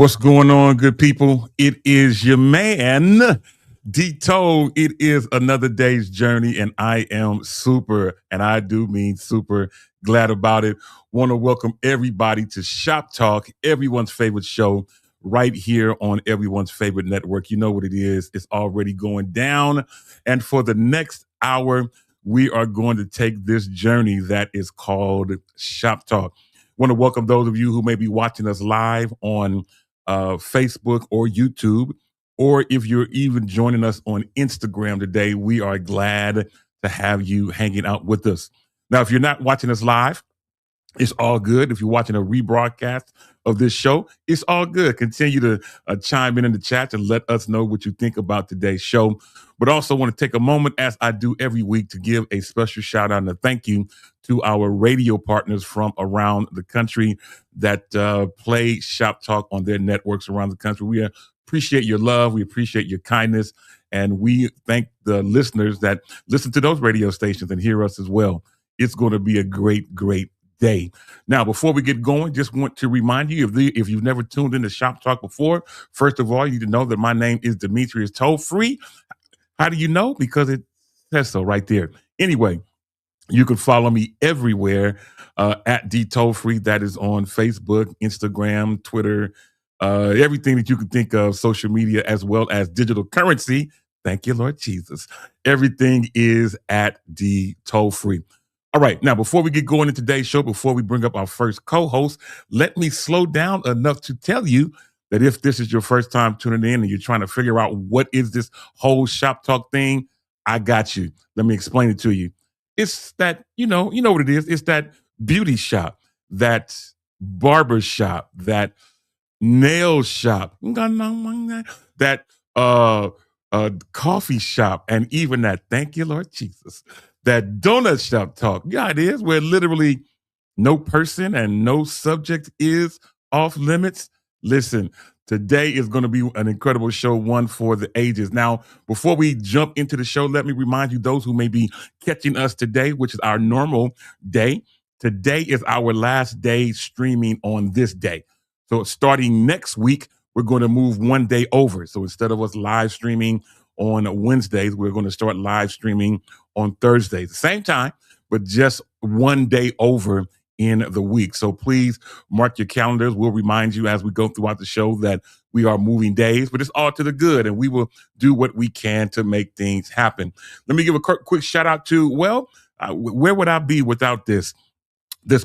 What's going on, good people? It is your man, Dito. It is another day's journey, and I am super, and I do mean super glad about it. Want to welcome everybody to Shop Talk, everyone's favorite show, right here on everyone's favorite network. You know what it is, it's already going down. And for the next hour, we are going to take this journey that is called Shop Talk. Want to welcome those of you who may be watching us live on Facebook or YouTube, or if you're even joining us on Instagram today, we are glad to have you hanging out with us. Now, if you're not watching us live, it's all good. If you're watching a rebroadcast of this show, it's all good. Continue to chime in the chat and let us know what you think about today's show. But also want to take a moment, as I do every week, to give a special shout out and a thank you to our radio partners from around the country that play Shop Talk on their networks around the country. We appreciate your love. We appreciate your kindness. And we thank the listeners that listen to those radio stations and hear us as well. It's going to be a great, great day. Now, before we get going, just want to remind you, if you've never tuned into Shop Talk before, first of all, you need to know that my name is Demetrius Toll-Free. How do you know? Because it says so right there. Anyway, you can follow me everywhere at D Toll-Free. That is on Facebook, Instagram, Twitter, everything that you can think of, social media, as well as digital currency. Thank you, Lord Jesus. Everything is at D Toll-Free. All right, now before we get going in today's show, before we bring up our first co-host, let me slow down enough to tell you that if this is your first time tuning in and you're trying to figure out what is this whole Shop Talk thing, I got you. Let me explain it to you. It's that, you know what it is. It's that beauty shop, that barber shop, that nail shop, that coffee shop, and even that, thank you, Lord Jesus, that donut shop talk. Yeah, it is, where literally no person and no subject is off limits. Listen, today is going to be an incredible show, one for the ages. Now, before we jump into the show, let me remind you, those who may be catching us today, which is our normal day, today is our last day streaming on this day. So starting next week, we're going to move one day over. So instead of us live streaming on Wednesdays, we're going to start live streaming on Thursdays, the same time, but just one day over in the week. So please mark your calendars. We'll remind you as we go throughout the show that we are moving days, but it's all to the good, and we will do what we can to make things happen. Let me give a quick shout out to, where would I be without this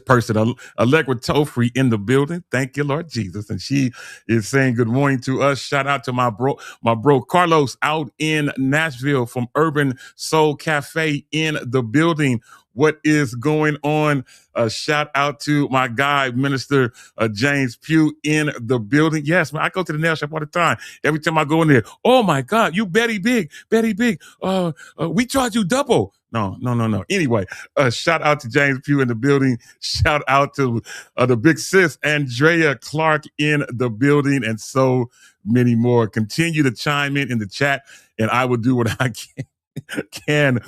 person, Allegra Toll-Free, in the building. Thank you, Lord Jesus. And she is saying good morning to us. Shout out to my bro Carlos out in Nashville from Urban Soul Cafe in the building. What is going on? Shout out to my guy, Minister James Pugh, in the building. Yes, man, I go to the nail shop all the time. Every time I go in there, oh my God, you Betty Big. We charge you double. No. Anyway, shout out to James Pugh in the building. Shout out to the big sis, Andrea Clark, in the building, and so many more. Continue to chime in the chat, and I will do what I can.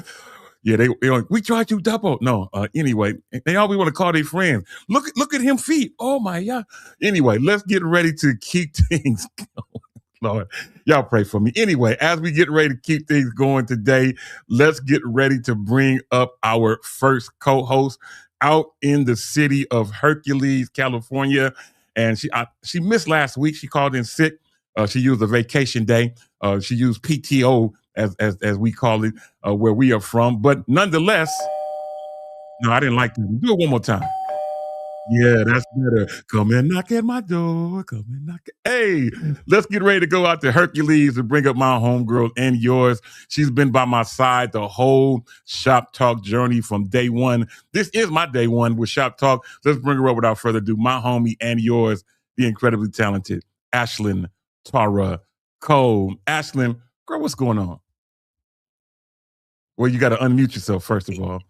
Yeah, they like, we charge you double. No, anyway, they always want to call their friends. Look at him feet. Oh my God. Anyway, let's get ready to keep things going. Lord, y'all pray for me. Anyway, as we get ready to keep things going today, let's get ready to bring up our first co-host out in the city of Hercules, California. And she missed last week. She called in sick. She used a vacation day. She used PTO, as we call it, where we are from. But nonetheless, no, I didn't like that. Do it one more time. Yeah, that's better. Come and knock at my door. Come and knock. Hey, let's get ready to go out to Hercules and bring up my homegirl and yours. She's been by my side the whole Shop Talk journey from day one. This is my day one with Shop Talk. Let's bring her up without further ado. My homie and yours, the incredibly talented Ashlyn Tara Cole. Ashlyn, girl, what's going on? Well, you got to unmute yourself first of all.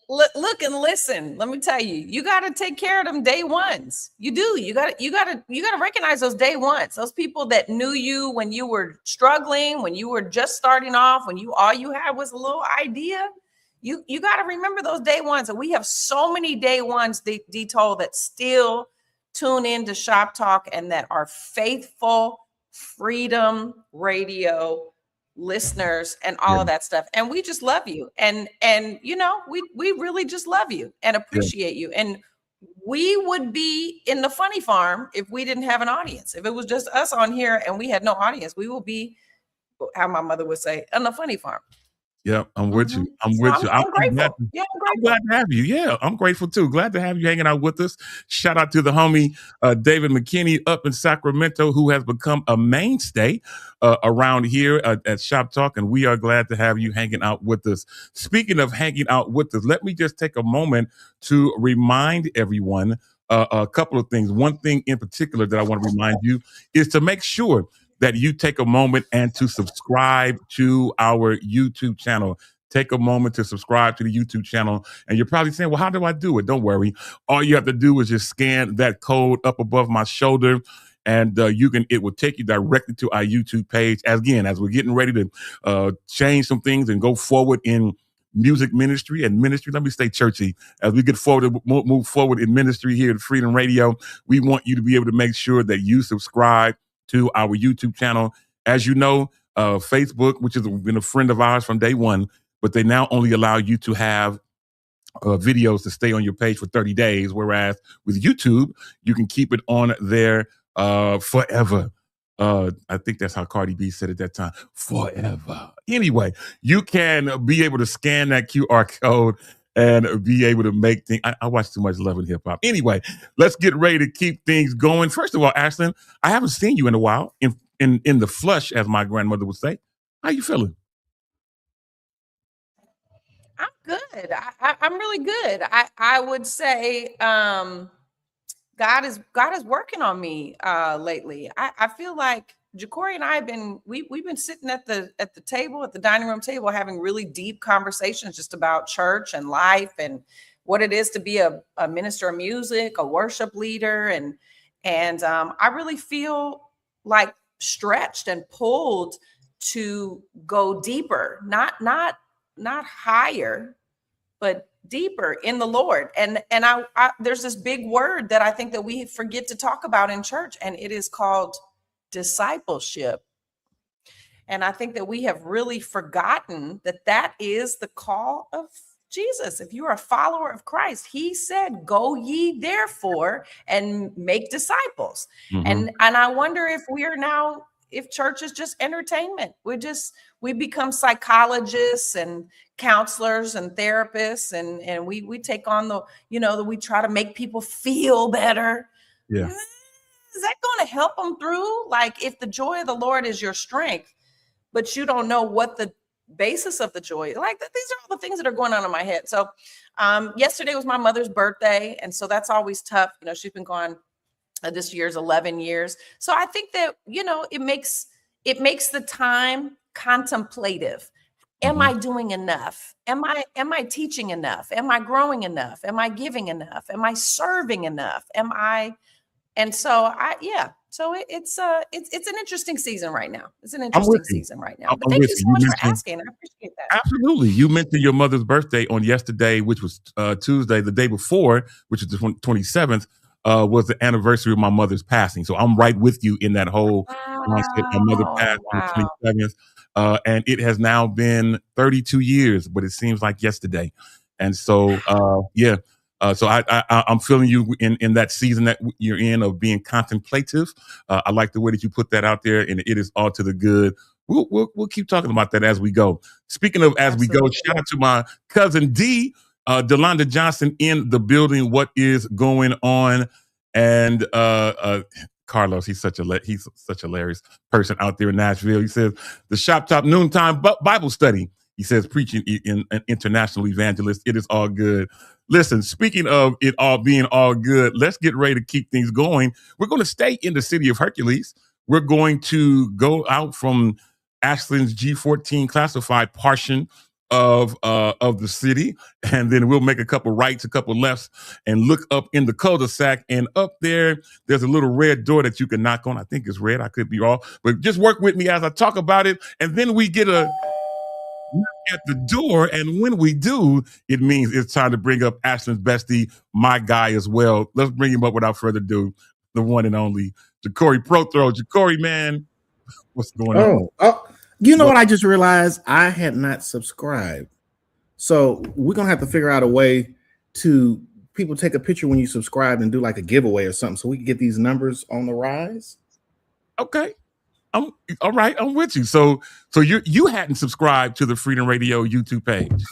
Look and listen. Let me tell you, you got to take care of them day ones. You do. You got to recognize those day ones. Those people that knew you when you were struggling, when you were just starting off, when all you had was a little idea. You got to remember those day ones. And we have so many day ones, D-Toll, that still tune in to Shop Talk and that are faithful Freedom Radio listeners and all of that stuff. And we just love you. And you know, we really just love you and appreciate you. And we would be in the funny farm if we didn't have an audience. If it was just us on here and we had no audience, we will be, how my mother would say, on the funny farm. Yeah, I'm with you. I'm with you. I'm grateful. I'm glad to have you. Yeah, I'm grateful too. Glad to have you hanging out with us. Shout out to the homie David McKinney up in Sacramento, who has become a mainstay around here at Shop Talk, and we are glad to have you hanging out with us. Speaking of hanging out with us, let me just take a moment to remind everyone a couple of things. One thing in particular that I want to remind you is to make sure that you take a moment and to subscribe to our YouTube channel. Take a moment to subscribe to the YouTube channel. And you're probably saying, well, how do I do it? Don't worry. All you have to do is just scan that code up above my shoulder, and it will take you directly to our YouTube page. As we're getting ready to change some things and go forward in music ministry and ministry. Let me stay churchy. As we get forward to move forward in ministry here at Freedom Radio, we want you to be able to make sure that you subscribe to our YouTube channel. As you know, Facebook, which has been a friend of ours from day one, but they now only allow you to have videos to stay on your page for 30 days, whereas with YouTube, you can keep it on there forever. I think that's how Cardi B said at that time, forever. Anyway, you can be able to scan that QR code and be able to make things. I watch too much Love and Hip Hop. Anyway, let's get ready to keep things going. First of all, Ashlyn, I haven't seen you in a while, in the flesh, as my grandmother would say. How you feeling? I'm good. I'm really good. I would say God is working on me lately. I feel like Jacory and I have been we've been sitting at the table, at the dining room table, having really deep conversations just about church and life and what it is to be a minister of music, a worship leader, and I really feel like stretched and pulled to go deeper, not higher, but deeper in the Lord. And I there's this big word that I think that we forget to talk about in church, and it is called discipleship. And I think that we have really forgotten that is the call of Jesus. If you're a follower of Christ, he said, go ye therefore and make disciples. Mm-hmm. And I wonder if if church is just entertainment. We become psychologists and counselors and therapists, and we take on we try to make people feel better. Yeah. Is that going to help them through? Like, if the joy of the Lord is your strength, but you don't know what the basis of the joy, these are all the things that are going on in my head. So yesterday was my mother's birthday. And so that's always tough. She's been gone this year's 11 years. So I think that, it makes the time contemplative. Am I doing enough? Am I teaching enough? Am I growing enough? Am I giving enough? Am I serving enough? And so it's an interesting season right now. It's an interesting season right now. But thank you so much for asking. I appreciate that. Absolutely. You mentioned your mother's birthday on yesterday, which was Tuesday. The day before, which is the 27th, was the anniversary of my mother's passing. So I'm right with you in that whole concept. My mother passed on the 27th. And it has now been 32 years, but it seems like yesterday. And so, so I'm feeling you in that season that you're in of being contemplative. I like the way that you put that out there, and it is all to the good. We'll keep talking about that as we go. Speaking of as we go, shout out to my cousin D, Delonda Johnson in the building. What is going on? And Carlos, he's such a hilarious person out there in Nashville. He says the Shop Talk Noontime Bible Study. He says preaching in an international evangelist. It is all good. Listen, speaking of it all being all good, let's get ready to keep things going. We're going to stay in the city of Hercules. We're going to go out from Ashlyn's G14 classified portion of the city, and then we'll make a couple rights, a couple lefts, and look up in the cul-de-sac. And up there's a little red door that you can knock on. I think it's red. I could be wrong, but just work with me as I talk about it. And then we get a at the door. And when we do, it means it's time to bring up Ashlyn's bestie, my guy as well. Let's bring him up without further ado, the one and only Ja'Cory Prothro. Ja'Cory, man, what's going on? You know what? I just realized I had not subscribed. So we're going to have to figure out a way to people take a picture when you subscribe and do like a giveaway or something so we can get these numbers on the rise. Okay. All right. I'm with you. So you hadn't subscribed to the Freedom Radio YouTube page.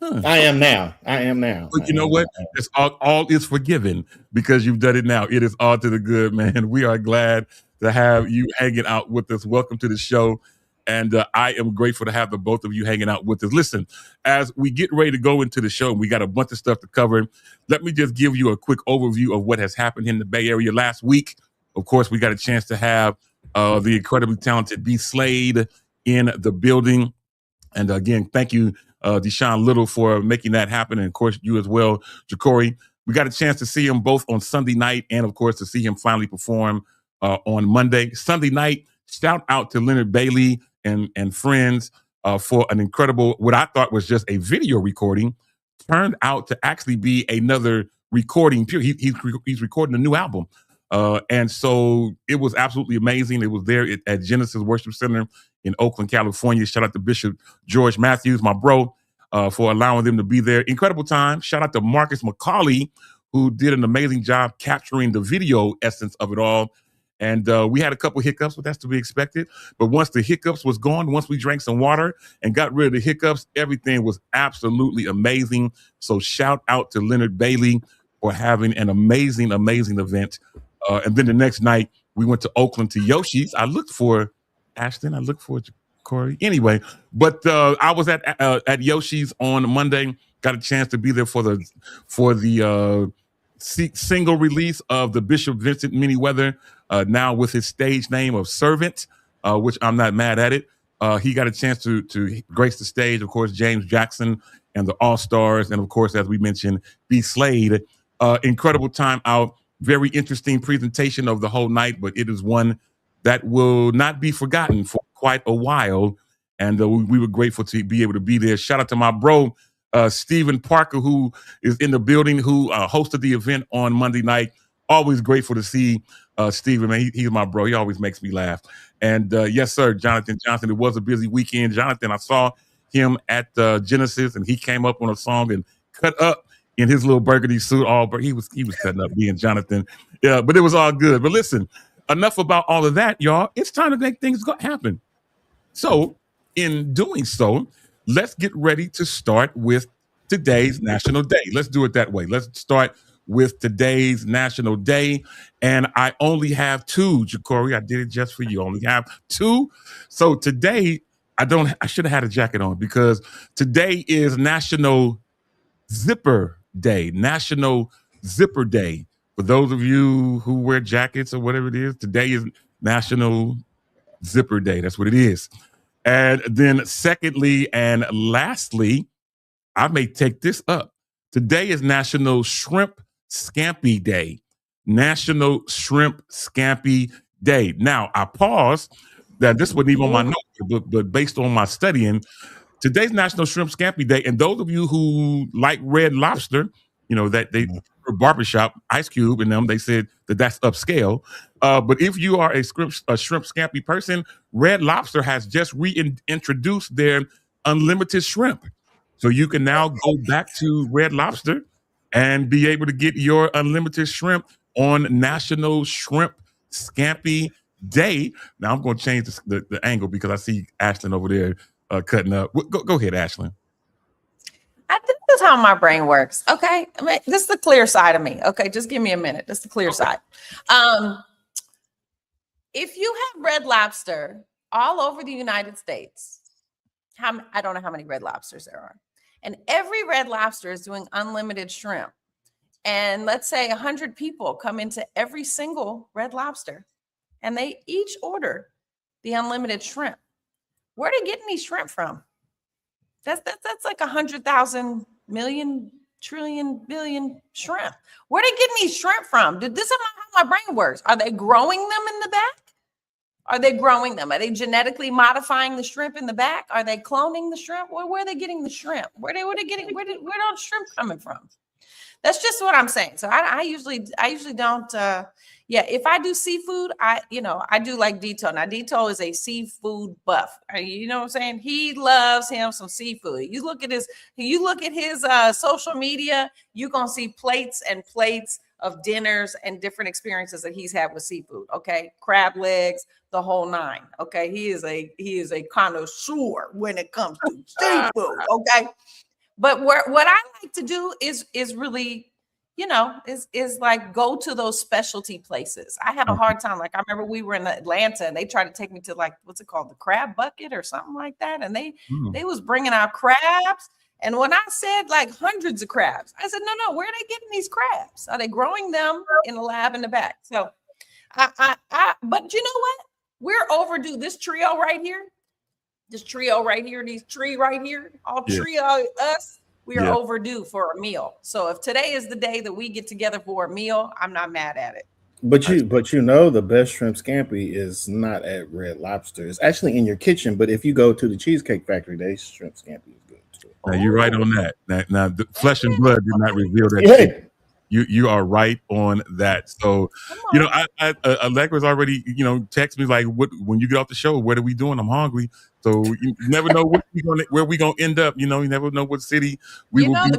Huh. I am now. But you know what? It's all is forgiven because you've done it now. It is all to the good, man. We are glad to have you hanging out with us. Welcome to the show. And I am grateful to have the both of you hanging out with us. Listen, as we get ready to go into the show, we got a bunch of stuff to cover. Let me just give you a quick overview of what has happened in the Bay Area last week. Of course, we got a chance to have the incredibly talented B. Slade in the building. And again, thank you, Deshaun Little, for making that happen. And of course, you as well, Ja'Cory. We got a chance to see him both on Sunday night and, of course, to see him finally perform on Monday. Sunday night, shout out to Leonard Bailey and friends for an incredible, what I thought was just a video recording, turned out to actually be another recording. He's recording a new album. And so it was absolutely amazing. It was there at Genesis Worship Center in Oakland, California. Shout out to Bishop George Matthews, my bro, for allowing them to be there. Incredible time. Shout out to Marcus McCauley, who did an amazing job capturing the video essence of it all. And we had a couple hiccups, but that's to be expected. But once the hiccups was gone, once we drank some water and got rid of the hiccups, everything was absolutely amazing. So shout out to Leonard Bailey for having an amazing, amazing event. And then the next night, we went to Oakland to Yoshi's. I looked for Ashton. I looked for Corey. Anyway, but I was at Yoshi's on Monday. Got a chance to be there for the single release of the Bishop Vincent Manyweather, now with his stage name of Servant, which I'm not mad at it. He got a chance to grace the stage. Of course, James Jackson and the All-Stars. And of course, as we mentioned, B. Slade. Incredible time out. Very interesting presentation of the whole night, but it is one that will not be forgotten for quite a while. And we were grateful to be able to be there. Shout out to my bro, Stephen Parker, who is in the building, who hosted the event on Monday night. Always grateful to see Stephen, man. He's my bro. He always makes me laugh. And yes, sir, Jonathan Johnson. It was a busy weekend. Jonathan, I saw him at Genesis, and he came up on a song and cut up in his little burgundy suit. He was cutting up being Jonathan. Yeah, but it was all good. But listen, enough about all of that, y'all. It's time to make things happen. So in doing so, let's get ready to start with today's National Day. Let's do it that way. Let's start with today's National Day. And I only have two, Ja'Cory. I did it just for you. I only have two. So today, I should have had a jacket on because today is National Zipper Day. National Zipper Day. For those of you who wear jackets or whatever it is, today is National Zipper Day. That's what it is. And then secondly and lastly, I may take this up. Today is National Shrimp Scampi Day. National Shrimp Scampi Day. Now, I paused that this wasn't even on my notes, but based on my studying, today's National Shrimp Scampi Day. And those of you who like Red Lobster, you know, that they barbershop, Ice Cube and them, they said that that's upscale. But if you are a shrimp scampi person, Red Lobster has just reintroduced their unlimited shrimp. So you can now go back to Red Lobster and be able to get your unlimited shrimp on National Shrimp Scampi Day. Now I'm going to change the angle because I see Ashlyn over there cutting up. Go ahead, Ashlyn. I think that's how my brain works. Okay. I mean, this is the clear side of me. Okay. Just give me a minute. This is the clear side. If you have Red Lobster all over the United States, I don't know how many Red Lobsters there are. And every Red Lobster is doing unlimited shrimp. And let's say 100 people come into every single Red Lobster and they each order the unlimited shrimp. Where are they getting these shrimp from? That's like 100,000 million, trillion, billion shrimp. Where are they getting these shrimp from? This is not how my brain works. Are they growing them in the back? Are they growing them? Are they genetically modifying the shrimp in the back? Are they cloning the shrimp? Where are they getting the shrimp? Where are the shrimp coming from? That's just what I'm saying. So I usually don't. Yeah, if I do seafood, I do like Dito. Now Dito is a seafood buff. You know what I'm saying? He loves him some seafood. You look at his social media, you're gonna see plates and plates of dinners and different experiences that he's had with seafood. Okay, crab legs, the whole nine. Okay, he is a connoisseur when it comes to seafood. Okay, but what I like to do is really, is like go to those specialty places. I have a hard time. Like I remember we were in Atlanta and they tried to take me to like, what's it called? The crab bucket or something like that. And they was bringing out crabs. And when I said like hundreds of crabs, I said, no, where are they getting these crabs? Are they growing them in the lab in the back? So but you know what? We're overdue. This trio right here, these tree right here, all trio us, we are overdue for a meal. So if today is the day that we get together for a meal, I'm not mad at it. But the best shrimp scampi is not at Red Lobster. It's actually in your kitchen. But if you go to the Cheesecake Factory, they shrimp scampi is good too. Now you're right on that. Now the flesh and blood did not reveal that. You are right on that. So, Allegra's already, text me like, when you get off the show, what are we doing? I'm hungry. So you never know where we gonna end up. You never know what city we will be. The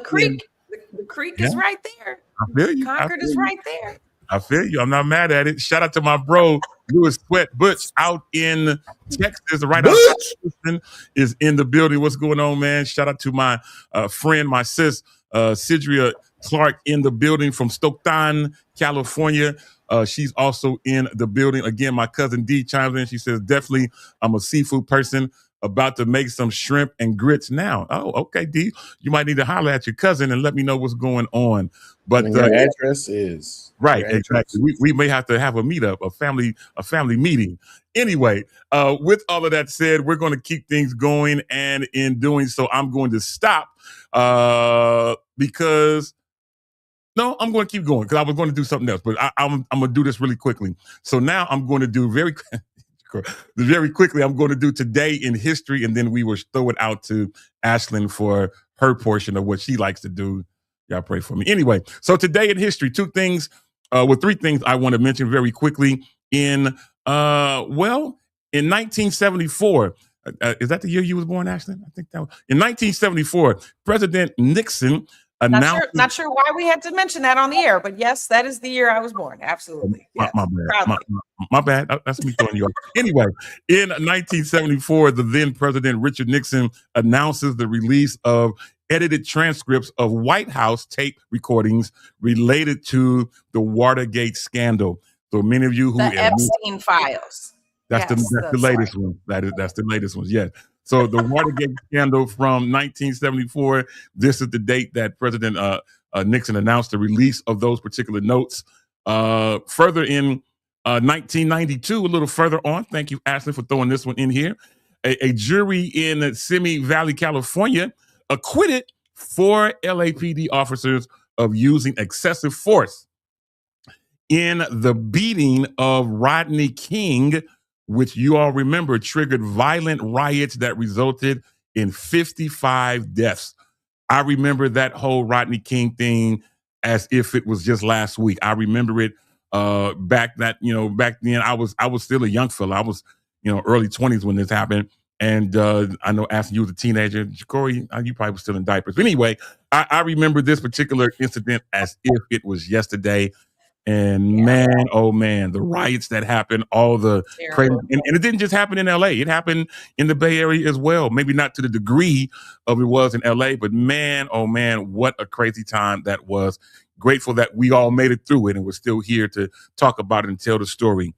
creek is right there. I feel you. Concord is right there. I feel you. I'm not mad at it. Shout out to my bro, Louis Sweat Butch out in Texas. Right out Houston is in the building. What's going on, man? Shout out to my friend, my sis, Sidria Clark in the building from Stockton, California. She's also in the building. Again, my cousin D chimes in. She says, definitely, I'm a seafood person, about to make some shrimp and grits now. Oh, okay, D. You might need to holler at your cousin and let me know what's going on. But your address is right, exactly. We may have to have a meetup, a family meeting. Anyway, with all of that said, we're going to keep things going, and in doing so, I'm going to stop because. No, I'm going to keep going because I was going to do something else, but I'm going to do this really quickly. So now I'm going to do very quickly. I'm going to do today in history, and then we will throw it out to Ashlyn for her portion of what she likes to do. Y'all pray for me. Anyway, so today in history, three things I want to mention very quickly. In 1974, is that the year you was born, Ashlyn? I think that was in 1974. President Nixon. Not sure why we had to mention that on the air, but yes, that is the year I was born. Absolutely. Yes. My bad. That's me throwing you off. Anyway, in 1974, the then President Richard Nixon announces the release of edited transcripts of White House tape recordings related to the Watergate scandal. So many of you who the Epstein files. That's the latest one. That's the latest one. Yes. So the Watergate scandal from 1974, this is the date that President Nixon announced the release of those particular notes. Further in 1992, a little further on, thank you, Ashley, for throwing this one in here. A jury in Simi Valley, California, acquitted 4 LAPD officers of using excessive force in the beating of Rodney King, which you all remember triggered violent riots that resulted in 55 deaths. I remember that whole Rodney King thing as if it was just last week. I remember it back then I was still a young fella. I was, early 20s when this happened. And I know Ashley, you was a teenager. Corey, you probably was still in diapers. But anyway, I remember this particular incident as if it was yesterday. And man, oh man, the riots that happened, all the crazy, and it didn't just happen in LA. It happened in the Bay Area as well. Maybe not to the degree of it was in LA, but man, oh man, what a crazy time that was. Grateful that we all made it through it and we're still here to talk about it and tell the story.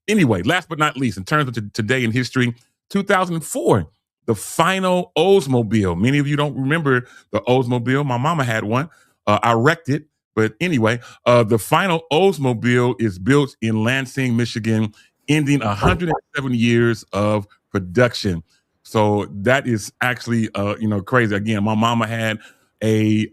Anyway, last but not least, in terms of today in history, 2004, the final Oldsmobile. Many of you don't remember the Oldsmobile. My mama had one. I wrecked it. But anyway, the final Oldsmobile is built in Lansing, Michigan, ending 107 years of production. So that is actually, crazy. Again, my mama had a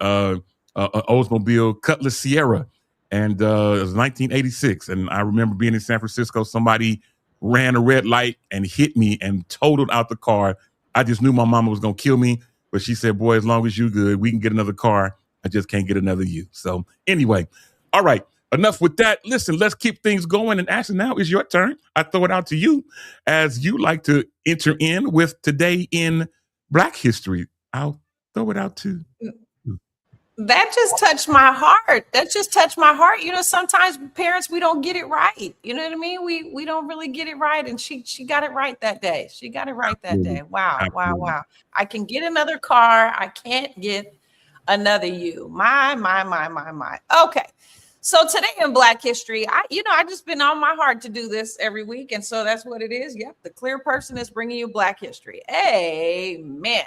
Oldsmobile Cutlass Sierra, and it was 1986. And I remember being in San Francisco. Somebody ran a red light and hit me and totaled out the car. I just knew my mama was gonna kill me, but she said, "Boy, as long as you good, we can get another car. I just can't get another you." So anyway, all right. Enough with that. Listen, let's keep things going. And Ashley, now is your turn. I throw it out to you as you like to enter in with Today in Black History. I'll throw it out to you. That just touched my heart. That just touched my heart. You know, sometimes parents, we don't get it right. You know what I mean? We don't really get it right. And she got it right that day. She got it right that day. Wow, wow, wow. I can get another car. I can't get another you. My. Okay. So today in Black History, I just been on my heart to do this every week. And so that's what it is. Yep. The clear person is bringing you Black History. Amen.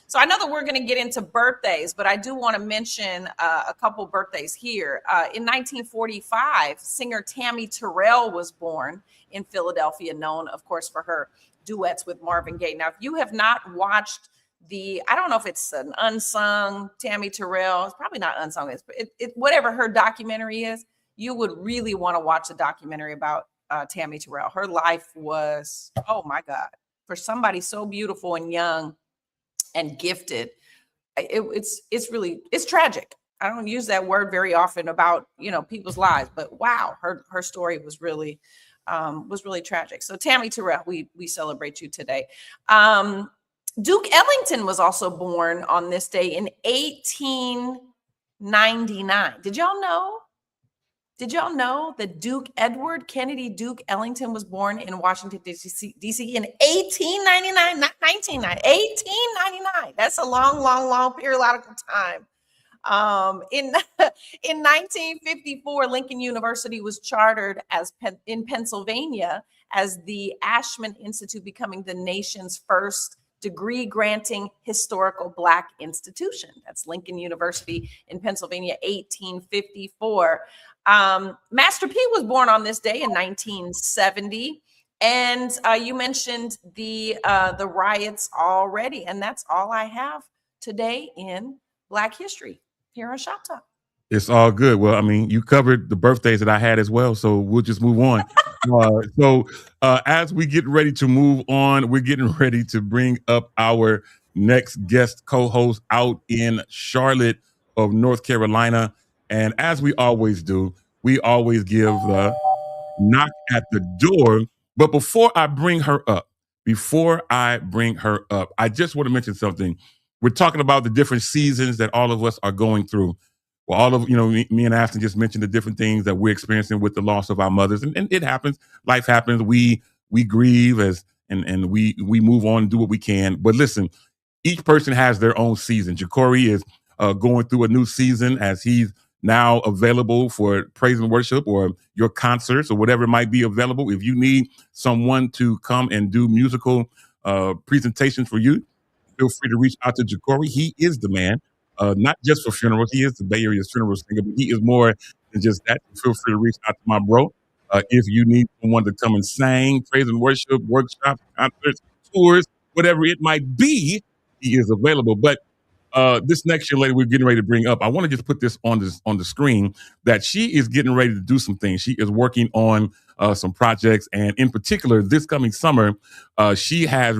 So I know that we're going to get into birthdays, but I do want to mention a couple birthdays here. In 1945, singer Tammy Terrell was born in Philadelphia, known, of course, for her duets with Marvin Gaye. Now, if you have not watched I don't know if it's an unsung Tammy Terrell, it's probably not unsung, whatever her documentary is, you would really want to watch a documentary about Tammy Terrell. Her life was, oh my God, for somebody so beautiful and young and gifted, it's tragic. I don't use that word very often about, people's lives, but wow, her story was really tragic. So Tammy Terrell, we celebrate you today. Duke Ellington was also born on this day in 1899. Did y'all know that Duke Edward Kennedy Duke Ellington was born in Washington, D.C. in 1899, not 1990, 1899. That's a long periodical time. In 1954, Lincoln University was chartered in Pennsylvania as the Ashman Institute, becoming the nation's first degree-granting historical Black institution. That's Lincoln University in Pennsylvania, 1854. Master P was born on this day in 1970. And you mentioned the riots already. And that's all I have today in Black History here on Shop Talk. It's all good. Well, I mean, you covered the birthdays that I had as well, so we'll just move on. As we get ready to move on, we're getting ready to bring up our next guest co-host out in Charlotte of North Carolina. And as we always do, we always give the knock at the door. But before I bring her up, I just want to mention something. We're talking about the different seasons that all of us are going through. Well, all of, me and Ashton just mentioned the different things that we're experiencing with the loss of our mothers. And it happens. Life happens. We grieve and we move on and do what we can. But listen, each person has their own season. Ja'Cory is going through a new season as he's now available for praise and worship or your concerts or whatever might be available. If you need someone to come and do musical presentations for you, feel free to reach out to Ja'Cory. He is the man. Not just for funerals. He is the Bay Area's funeral singer, but he is more than just that. Feel free to reach out to my bro. If you need someone to come and sing, praise and worship, workshops, concerts, tours, whatever it might be, he is available. But this next young lady we're getting ready to bring up, I want to just put this on the screen that she is getting ready to do some things. She is working on some projects, and in particular, this coming summer, she has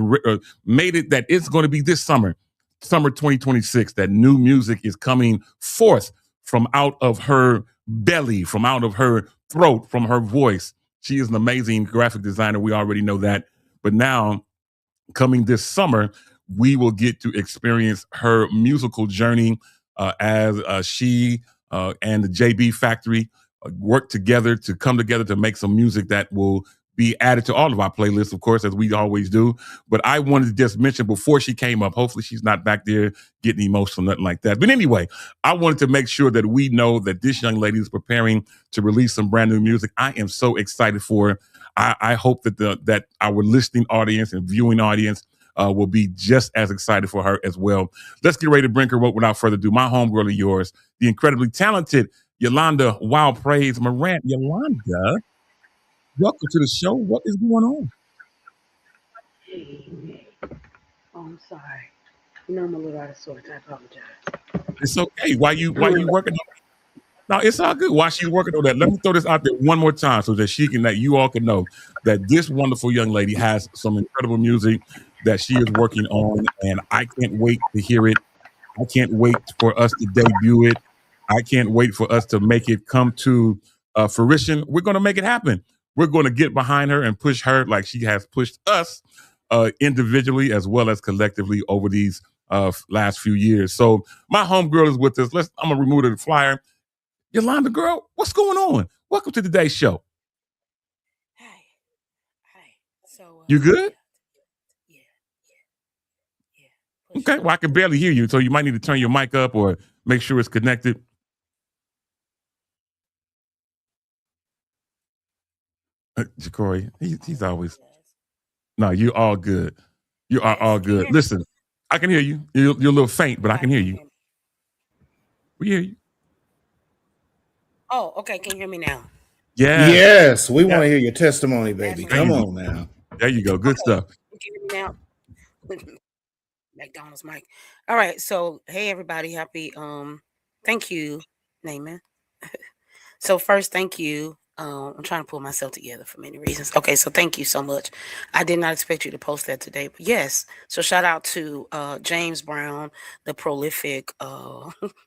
made it that it's going to be this summer 2026, that new music is coming forth from out of her belly, from out of her throat, from her voice. She is an amazing graphic designer. We already know that. But now, coming this summer, we will get to experience her musical journey as she and the JB Factory work together to come together to make some music that will be added to all of our playlists, of course, as we always do. But I wanted to just mention before she came up, hopefully she's not back there getting emotional, nothing like that. But anyway, I wanted to make sure that we know that this young lady is preparing to release some brand new music. I am so excited for her. I hope that our listening audience and viewing audience will be just as excited for her as well. Let's get ready to bring her up without further ado. My homegirl of yours, the incredibly talented Yolanda Wild Praise Morant. Yolanda, welcome to the show. What is going on? Oh, I'm sorry. I'm a little out of sorts. I apologize. It's okay. Why you working on? No, it's all good. While she's working on that, let me throw this out there one more time so that you all can know that this wonderful young lady has some incredible music that she is working on, and I can't wait to hear it. I can't wait for us to debut it. I can't wait for us to make it come to fruition. We're going to make it happen. We're going to get behind her and push her like she has pushed us individually as well as collectively over these last few years. So my homegirl is with us. I'm going to remove the flyer. Yolanda, girl, what's going on? Welcome to today's show. Hi. So You good? Yeah. Okay. Well, I can barely hear you, so you might need to turn your mic up or make sure it's connected. Ja'Cory, he's always. No, you're all good. You are all good. Listen, I can hear you. You're a little faint, but I can hear you. We hear you. Oh, okay. Can you hear me now? Yeah. Yes, we want to hear your testimony, baby. Come on now. There you go. Good stuff. You can hear me now. McDonald's mic. All right. So, hey everybody, happy. Thank you, Naaman. So first, thank you. I'm trying to pull myself together for many reasons. Okay, so thank you so much. I did not expect you to post that today, but yes. So shout out to James Brown, the prolific.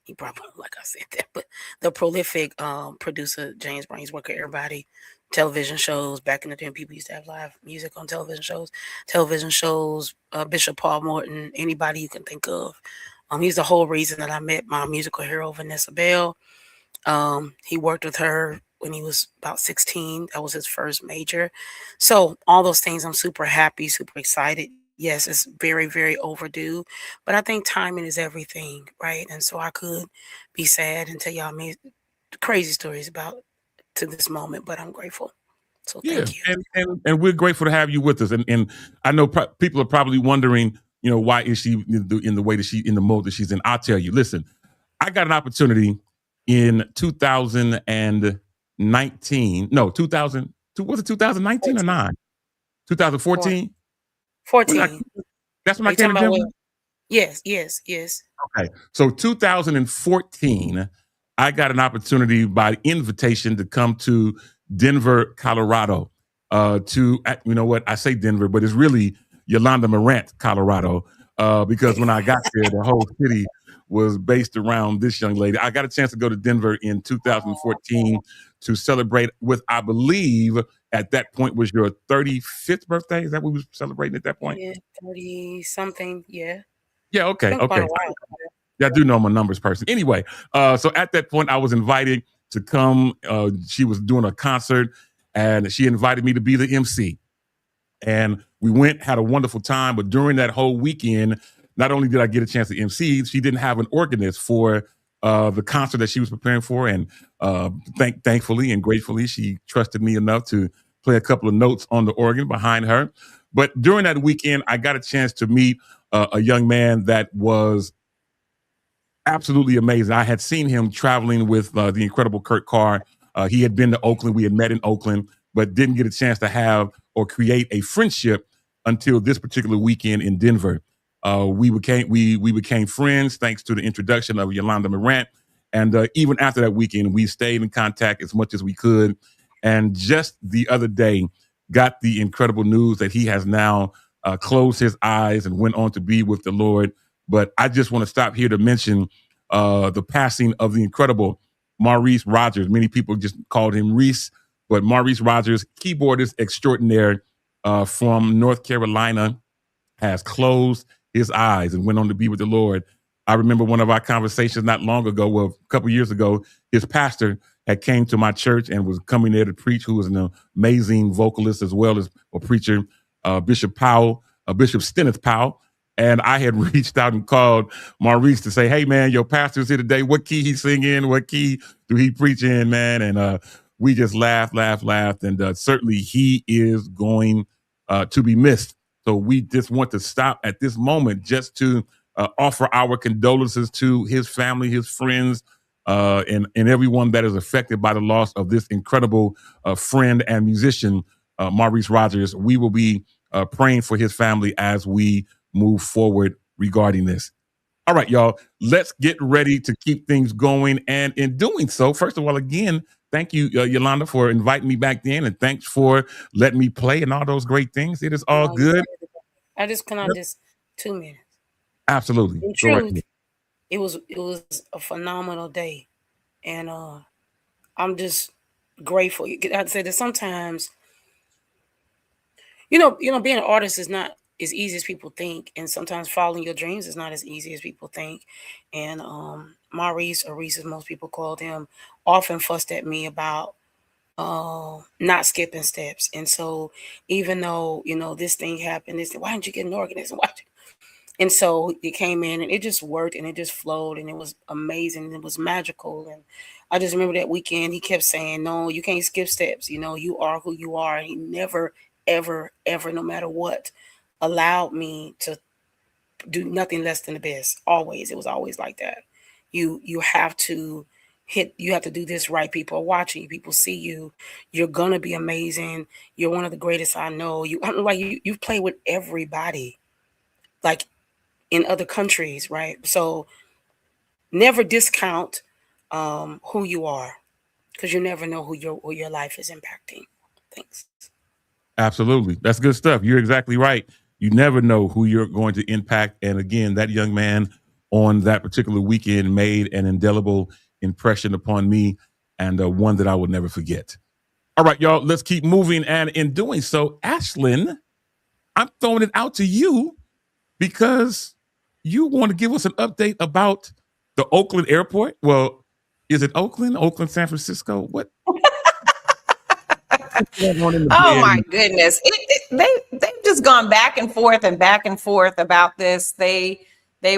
He probably like I said that, but the prolific producer James Brown. He's worked with everybody. Television shows back in the day, people used to have live music on television shows. Bishop Paul Morton, anybody you can think of. He's the whole reason that I met my musical hero Vanessa Bell. He worked with her when he was about 16. That was his first major. So all those things, I'm super happy, super excited. Yes, it's very, very overdue, but I think timing is everything, right? And so I could be sad and tell y'all crazy stories about to this moment, but I'm grateful. So thank you. And we're grateful to have you with us. And I know people are probably wondering, why is she in the way that in the mode that she's in? I'll tell you. Listen, I got an opportunity in 2019. No, 2000. Was it 2019 or 9? 2014. 14. That's when I came to Denver. Yes. Okay, so 2014, I got an opportunity by invitation to come to Denver, Colorado. I say Denver, but it's really Yolanda Morant, Colorado, because when I got there, the whole city was based around this young lady. I got a chance to go to Denver in 2014 to celebrate with, I believe, at that point was your 35th birthday. Is that what we were celebrating at that point? Yeah, 30 something. Yeah. Yeah. Okay. Yeah, I do know my numbers person. Anyway, so at that point, I was invited to come. She was doing a concert, and she invited me to be the MC. And we went, had a wonderful time. But during that whole weekend, not only did I get a chance to MC, she didn't have an organist for the concert that she was preparing for. And thankfully and gratefully, she trusted me enough to play a couple of notes on the organ behind her. But during that weekend, I got a chance to meet a young man that was absolutely amazing. I had seen him traveling with the incredible Kurt Carr. He had been to Oakland. We had met in Oakland, but didn't get a chance to have or create a friendship until this particular weekend in Denver. We became friends thanks to the introduction of Yolanda Morant. And even after that weekend, we stayed in contact as much as we could. And just the other day, got the incredible news that he has now closed his eyes and went on to be with the Lord. But I just want to stop here to mention the passing of the incredible Maurice Rogers. Many people just called him Reese, but Maurice Rogers, keyboardist extraordinaire from North Carolina, has closed his eyes and went on to be with the Lord. I remember one of our conversations not long ago, well, a couple years ago, his pastor had came to my church and was coming there to preach, who was an amazing vocalist as well as a preacher, Bishop Stenneth Powell. And I had reached out and called Maurice to say, hey, man, your pastor's here today. What key he singing? What key do he preach in, man? And we just laughed. And certainly he is going to be missed. So we just want to stop at this moment just to offer our condolences to his family, his friends, and everyone that is affected by the loss of this incredible friend and musician, Maurice Rogers. We will be praying for his family as we move forward regarding this. All right, y'all, let's get ready to keep things going. And in doing so, first of all, again, thank you, Yolanda, for inviting me back in, and thanks for letting me play and all those great things. It is all No, good. I just can I Yep. just 2 minutes. Absolutely. In Go right truth, ahead. it was a phenomenal day, and I'm just grateful. I'd say that sometimes, being an artist is not as easy as people think, and sometimes following your dreams is not as easy as people think. And Maurice, or Reese, as most people called him, often fussed at me about not skipping steps. And so, even though this thing happened, they said, "Why didn't you get an organist?" And so it came in, and it just worked, and it just flowed, and it was amazing, and it was magical. And I just remember that weekend he kept saying, "No, you can't skip steps. You are who you are." And he never, ever, ever, no matter what, allowed me to do nothing less than the best. Always. It was always like that. You have to do this right. People are watching you, people see you, you're gonna be amazing. You're one of the greatest I know. You've played with everybody, like in other countries, right? So never discount who you are, because you never know who your life is impacting. Thanks. Absolutely. That's good stuff. You're exactly right. You never know who you're going to impact. And again, that young man on that particular weekend made an indelible impression upon me, and one that I will never forget. All right, y'all, let's keep moving. And in doing so, Ashlyn, I'm throwing it out to you because you want to give us an update about the Oakland airport. Well, is it Oakland, San Francisco? What? Oh my goodness. They've just gone back and forth about this. They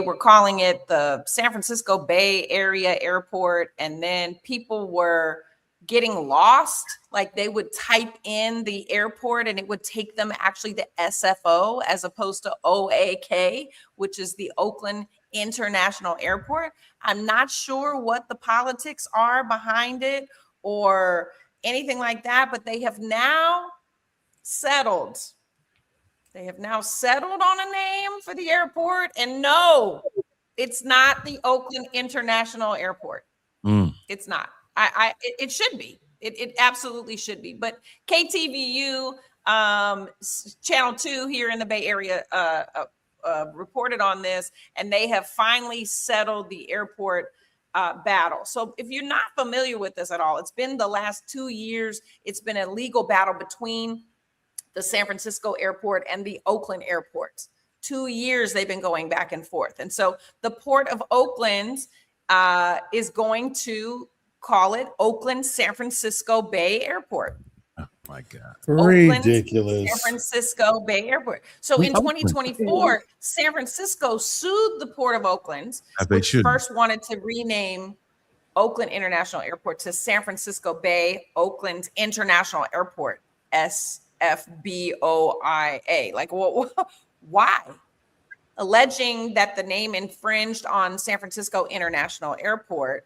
were calling it the San Francisco Bay Area Airport, and then people were getting lost. Like, they would type in the airport and it would take them actually to SFO as opposed to OAK, which is the Oakland International Airport. I'm not sure what the politics are behind it or anything like that, but they have now settled. They have now settled on a name for the airport, and no, it's not the Oakland International Airport. It's not. It should be. It absolutely should be. But KTVU, Channel 2 here in the Bay Area, reported on this, and they have finally settled the airport battle. So if you're not familiar with this at all, it's been the last 2 years. It's been a legal battle between the San Francisco airport and the Oakland airport. 2 years they've been going back and forth. And so the Port of Oakland is going to call it Oakland San Francisco Bay Airport. Oh my God. Ridiculous. San Francisco Bay Airport. So in 2024, San Francisco sued the Port of Oakland, which first wanted to rename Oakland International Airport to San Francisco Bay Oakland International Airport, SFBOIA. Like, why? Alleging that the name infringed on San Francisco International Airport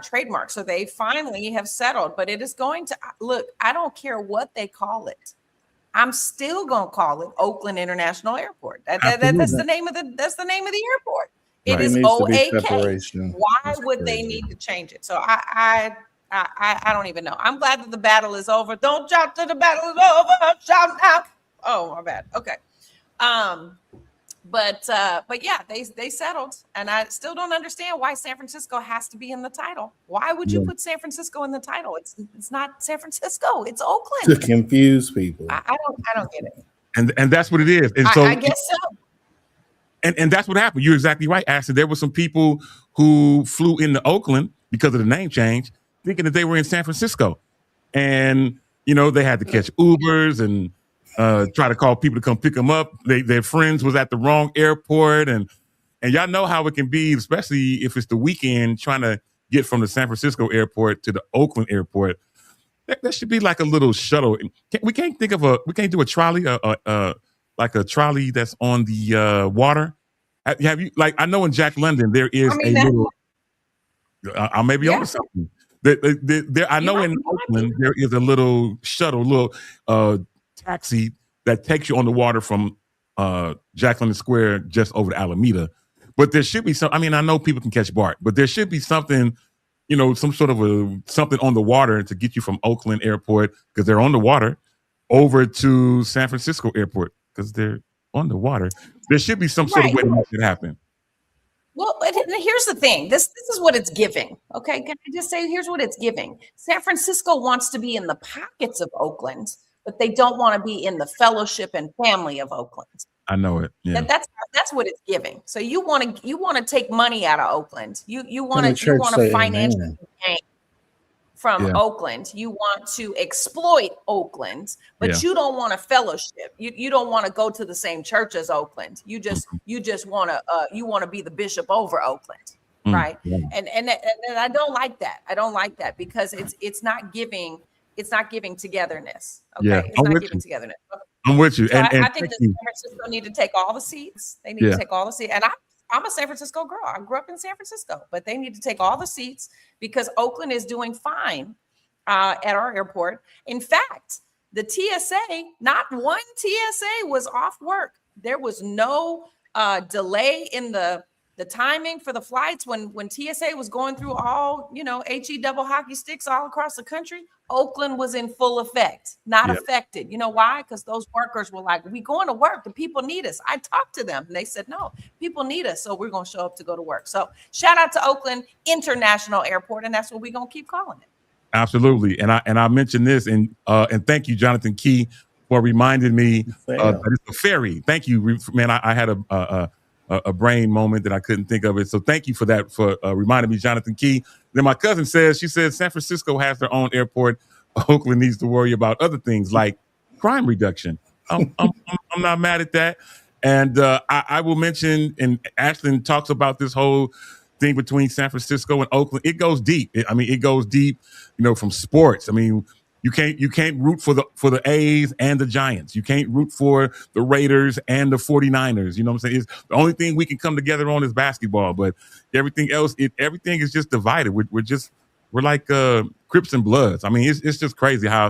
trademark. So they finally have settled, but it is going to look, I don't care what they call it. I'm still going to call it Oakland International Airport. That's the name of the airport. It is OAK. Why would they need to change it? So I don't even know. I'm glad that the battle is over. Don't shout till the battle is over. Shout out. Oh, my bad. Okay. But yeah, they settled, and I still don't understand why San Francisco has to be in the title. Why would you put San Francisco in the title? It's not San Francisco. It's Oakland. To confuse people. I don't get it. And that's what it is. And so I guess so. And that's what happened. You're exactly right, Ashley. There were some people who flew into Oakland because of the name change, thinking that they were in San Francisco, and they had to catch Ubers and try to call people to come pick them up. Their friends was at the wrong airport, and y'all know how it can be, especially if it's the weekend, trying to get from the San Francisco airport to the Oakland airport. There should be like a little shuttle. We can't do a trolley, like a trolley that's on the water. Have you, like, I know in Jack London there is a little. I may be on something. I know in Oakland there is a little shuttle, little taxi that takes you on the water from Jack London Square just over to Alameda. But there should be some. I mean, I know people can catch BART, but there should be something, some sort of something on the water to get you from Oakland Airport, because they're on the water, over to San Francisco Airport because they're on the water. There should be some sort of way to make it happen. Well, here's the thing. This is what it's giving. Okay, can I just say here's what it's giving? San Francisco wants to be in the pockets of Oakland, but they don't want to be in the fellowship and family of Oakland. I know it. Yeah. That's what it's giving. So you want to take money out of Oakland. You want to financially gain from Oakland. You want to exploit Oakland, but you don't want a fellowship. You don't want to go to the same church as Oakland. You just want to be the bishop over Oakland, right? Yeah. And I don't like that. I don't like that because it's not giving togetherness. Okay, yeah, it's not giving togetherness. I'm with you. So and I think that San Francisco need to take all the seats. They need to take all the seats. And I'm a San Francisco girl. I grew up in San Francisco, but they need to take all the seats because Oakland is doing fine at our airport. In fact, the TSA, not one TSA was off work. There was no delay in the timing for the flights when TSA was going through all, HE double hockey sticks all across the country. Oakland was in full effect, not affected. You know why? Because those workers were like, we going to work. The people need us. I talked to them and they said, no, people need us. So we're going to show up to go to work. So shout out to Oakland International Airport. And that's what we're going to keep calling it. Absolutely. And I mentioned this and thank you, Jonathan Key, for reminding me that it's a ferry. Thank you, man. I had a brain moment that I couldn't think of it. So thank you for that, for reminding me, Jonathan Key. Then my cousin says, San Francisco has their own airport. Oakland needs to worry about other things like crime reduction. I'm not mad at that. And I will mention, and Ashton talks about this whole thing between San Francisco and Oakland. It goes deep. It goes deep, from sports. I mean, you can't root for the A's and the Giants. You can't root for the Raiders and the 49ers. You know what I'm saying? It's the only thing we can come together on is basketball, but everything else, everything is just divided. We're like Crips and Bloods. I mean, it's just crazy how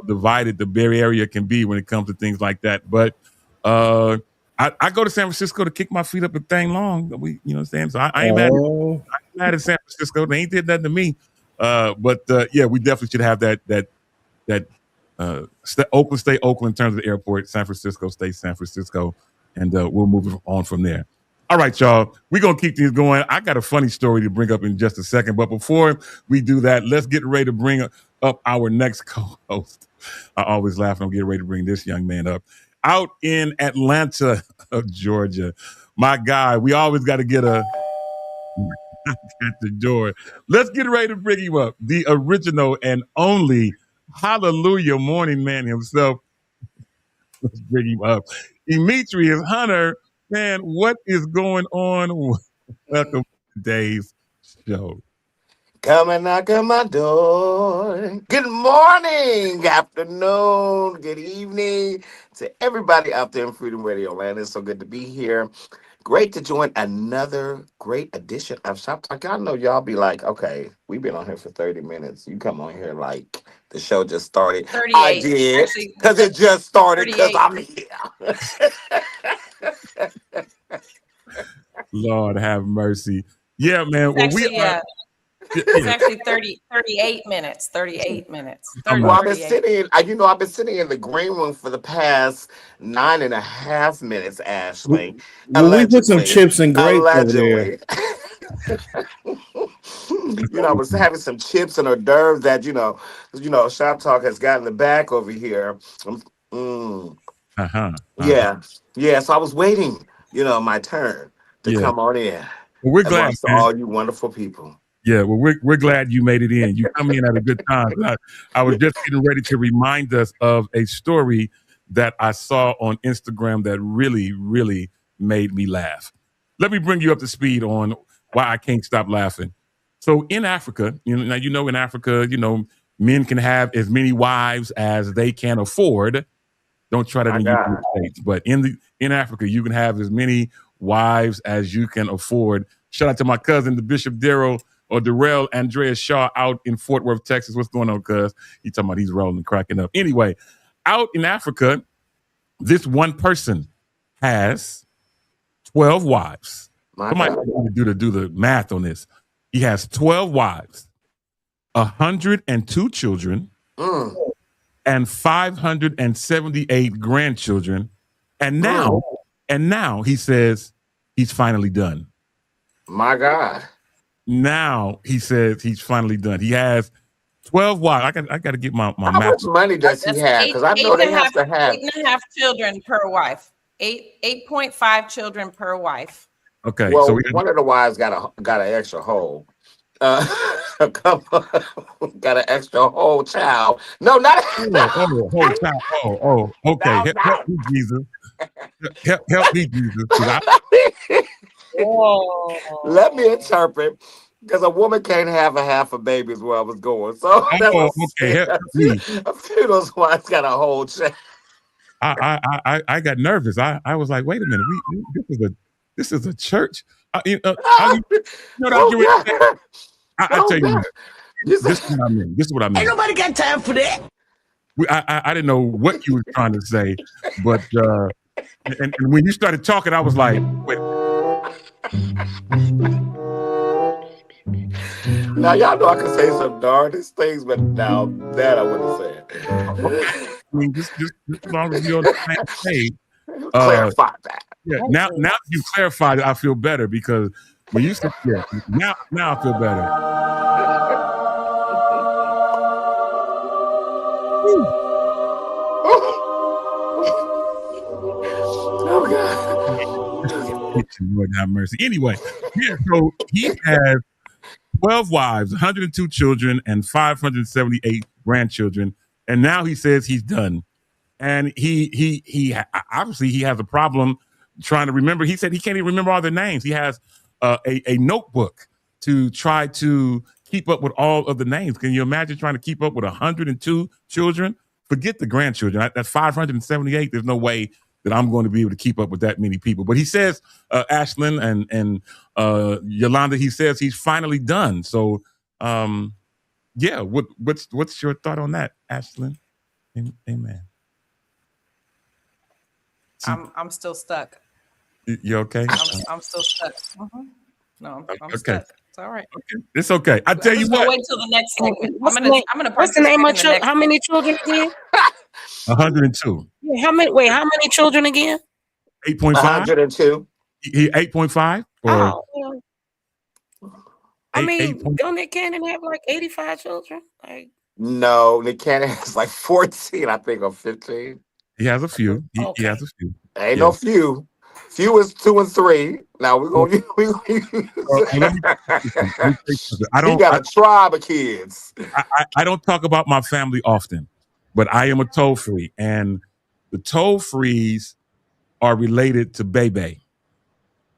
divided the Bay Area can be when it comes to things like that. But I go to San Francisco to kick my feet up a thing long. You know what I'm saying? So I ain't mad at San Francisco. They ain't did nothing to me. But we definitely should have that Oakland stay Oakland in terms of the airport. San Francisco stay San Francisco, and we'll move on from there. All right, y'all. We're going to keep things going. I got a funny story to bring up in just a second. But before we do that, let's get ready to bring up our next co-host. I always laugh when I'm getting ready to bring this young man up. Out in Atlanta, Georgia. My guy, we always got to get at the door. Let's get ready to bring him up. The original and only Hallelujah morning man himself. Let's bring him up. Demetrius Hunter. Man, what is going on? Welcome to today's show. Come and knock on my door. Good morning, afternoon, good evening to everybody out there in Freedom Radio Land. It's so good to be here. Great to join another great edition of Shop Talk. I know y'all be like, okay, we've been on here for 30 minutes. You come on here like the show just started. 38. I did, because it just started because I'm here. Lord have mercy. Yeah, man. It's actually 38 minutes. 38 minutes. 30, well, I've been sitting in the green room for the past 9.5 minutes, Ashley. We put some chips and grapes over there. I was having some chips and hors d'oeuvres that, Shop Talk has gotten the back over here. Yeah, so I was waiting, my turn to come on in. Well, we're glad to all you wonderful people. Yeah, well, we're glad you made it in. You come in at a good time. I was just getting ready to remind us of a story that I saw on Instagram that really, really made me laugh. Let me bring you up to speed on why I can't stop laughing. So in Africa, in Africa, men can have as many wives as they can afford. Don't try that in the United States, but in Africa, you can have as many wives as you can afford. Shout out to my cousin, the Bishop Darrell Andreas Shaw out in Fort Worth, Texas. What's going on, cuz? He talking about he's rolling, cracking up. Anyway, out in Africa, this one person has 12 wives. My Somebody God. need to do the math on this. He has 12 wives, 102 children, Mm, and 578 grandchildren. And now he says he's finally done. my God. Now he says he's finally done. He has 12 wives. I got to get my How math. much money does he That's have? Because I know they have to have. 8.5 children per wife. 8.5 children per wife. Okay, Well, so one of the wives got an extra hole. A couple got an extra whole child. No, not. Okay. No, Help me, Jesus. Help me, Jesus. 'Cause Let me interpret. Because a woman can't have a half a baby is where I was going. So that's what I'm okay. saying. Help me. A few of those wives got a whole child. I got nervous. I was like, wait a minute. This is a church. You know what I Oh, get ready to say? God. I tell you, God. this is what I mean. This is what I mean. Ain't nobody got time for that. I didn't know what you were trying to say, but and when you started talking, I was like, wait. Now y'all know I can say some darndest things, but now that I wouldn't say it. I mean, just as long as you're on the same page. Clarify that. Yeah. Now that you clarified it, I feel better because when you said now I feel better. Oh God. Lord have mercy. Anyway, yeah, so he has 12 wives, 102 children, and 578 grandchildren. And now he says he's done. And he obviously he has a problem trying to remember. He said he can't even remember all their names. He has a notebook to try to keep up with all of the names. Can you imagine trying to keep up with 102 children? Forget the grandchildren. That's 578. There's no way that I'm going to be able to keep up with that many people. But he says, Ashlyn and Yolanda, he says he's finally done. So, yeah, what's your thought on that, Ashlyn? Amen. I'm still stuck. You okay? I'm still stuck. No, I'm Okay. stuck. It's all right. Okay. It's okay. I tell you Just gonna what. wait till the next segment. What's I'm the name? gonna What's the name of participate in the next how many children again? 102. Yeah, how many children again? 8.5. 102. He 8.5. Oh, well, I mean, 8. don't Nick Cannon have like 85 children? Like, No, Nick Cannon has like 14, I think, or 15. He has a few. He Okay. has a few. Ain't Yeah. no few. Few is 2 and 3. Now we're gonna use. He got a tribe of kids. I don't talk about my family often, but I am a toll free, and the toll frees are related to Bebe,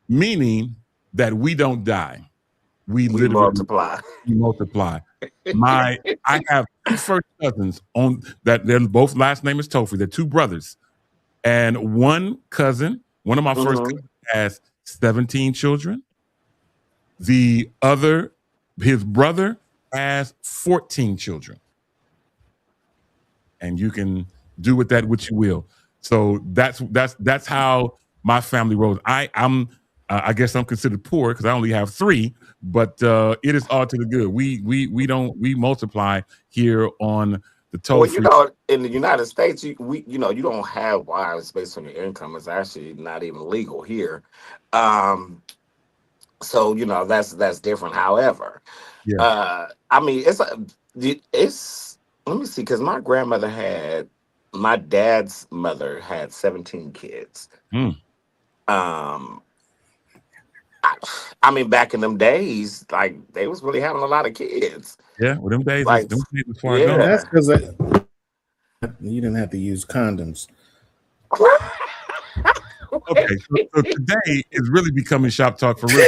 meaning that we don't die. We literally multiply. I have 2 first cousins on that. Their both last name is Topher. They're 2 brothers, and one cousin, one of my first cousins, has 17 children. The other, his brother, has 14 children, and you can do with that what you will. So that's how my family rolls. I guess I'm considered poor because I only have 3, but it is all to the good. We multiply here on the toll. Well, you know, in the United States, you don't have wives based on your income. It's actually not even legal here. So that's different. However, I mean it's let me see, because my dad's mother had 17 kids. I mean, back in them days, like they was really having a lot of kids. Yeah, well, them days, like, them days as far yeah. That's because you didn't have to use condoms. Okay, so today is really becoming shop talk for real.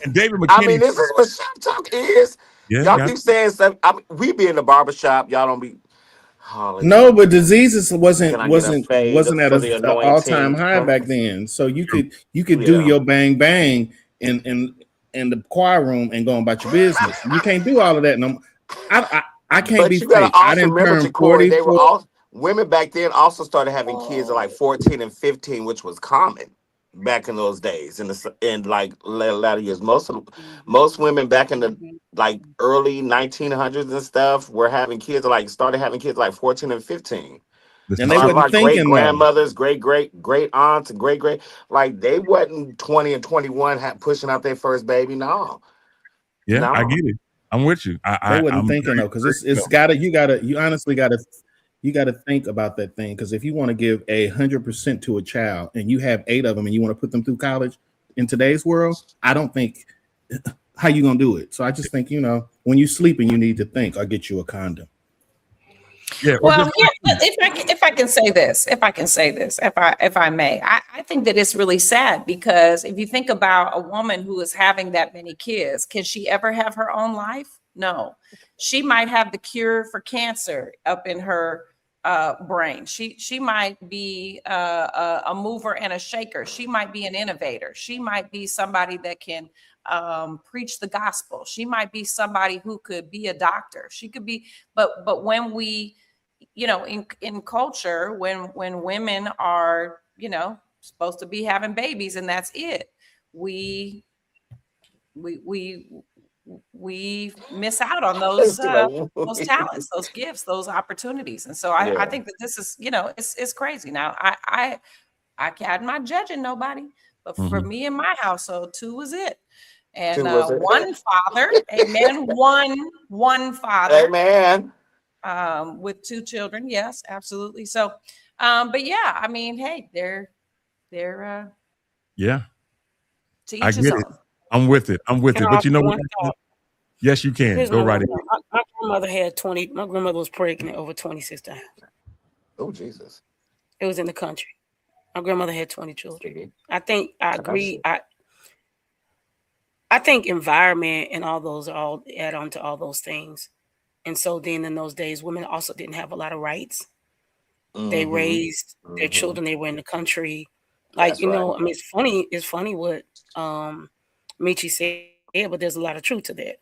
And David McKinney. I mean, this is what shop talk is. Yeah, y'all keep saying stuff. We be in the barbershop. Y'all don't be. No, but diseases wasn't at an all-time high back then. So you could do your bang bang in the choir room and go about your business. You can't do all of that. No, I can't be fake. I didn't turn 40. They were all women back then also started having kids at like 14 and 15, which was common. back in those days in like latter years. Most women back in the like early 1900s and stuff were having kids, like started having kids like 14 and 15. This And is they A lot of true. wasn't our great thinking though. grandmothers, great aunts, and great like they wasn't 20 and 21 pushing out their first baby. No, Yeah, I get it. I'm with you. They wasn't I'm thinking though, because you honestly gotta think about that thing. Because if you want to give 100% to a child and you have 8 of them and you want to put them through college in today's world, I don't think how you gonna do it. So I just think, when you sleeping, you need to think or get you a condom. Yeah. Well, if I can say this, if I may, I think that it's really sad, because if you think about a woman who is having that many kids, can she ever have her own life? No. She might have the cure for cancer up in her brain. She might be a mover and a shaker. She might be an innovator. She might be somebody that can preach the gospel. She might be somebody who could be a doctor. She could be, but when we, in culture, when women are, supposed to be having babies and that's it, we miss out on those talents, those gifts, those opportunities. And so I think that this is, it's crazy. Now I'm not judging nobody, but for me and my household, 2 was it. And one father, amen. One father, amen. With 2 children. Yes, absolutely. So, but yeah, I mean, hey, they're yeah. to each I his get own. it. I'm with it. But you know what? Yes, you can. Go right ahead. My grandmother had 20. My grandmother was pregnant over 26 times. Oh, Jesus. It was in the country. My grandmother had 20 children. I agree. I think environment and all those all add on to all those things. And so then in those days, women also didn't have a lot of rights. They raised their children. They were in the country. Like, I mean, it's funny what Michi said, but there's a lot of truth to that.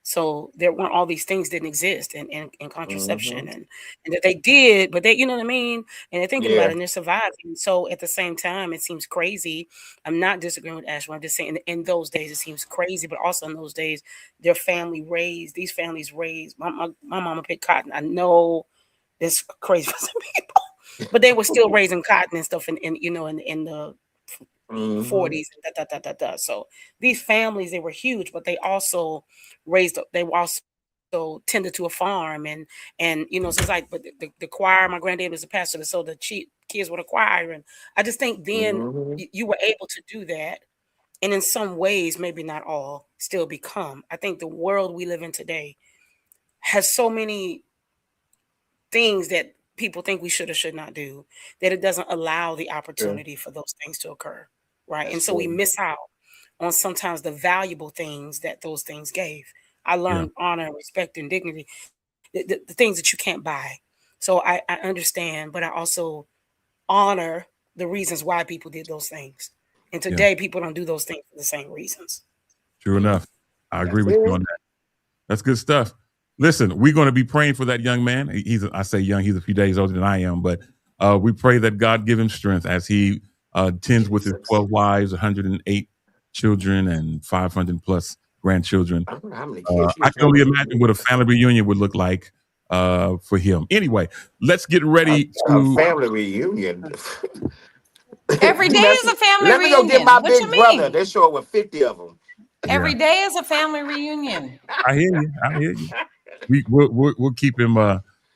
So there weren't all these things didn't exist in contraception and that they did, but they, you know what I mean? And they're thinking about it and they're surviving. So at the same time, it seems crazy. I'm not disagreeing with Ashwin. I'm just saying in those days, it seems crazy, but also in those days, these families raised, my mama picked cotton. I know it's crazy for some people, but they were still raising cotton and stuff in the 40s. So these families, they were huge, but they also tended to a farm and so it's like, but the choir, my granddad was a pastor, so the kids were the choir. And I just think then you were able to do that. And in some ways, maybe not all, still become. I think the world we live in today has so many things that people think we should or should not do, that it doesn't allow the opportunity for those things to occur. Right. That's and so we miss out on sometimes the valuable things that those things gave. I learned honor, respect, and dignity, the things that you can't buy. So I understand, but I also honor the reasons why people did those things. And today people don't do those things for the same reasons. True enough. I agree with you on that. That's good stuff. Listen, we're going to be praying for that young man. I say young, he's a few days older than I am, but we pray that God give him strength as he tends with his 12 wives, 108 children, and 500 plus grandchildren. I can only imagine what a family reunion would look like for him. Anyway, let's get ready to family reunion. Every day is a family reunion. Let me go get my big brother. They show up with 50 of them. Every day is a family reunion. I hear you. We'll keep him.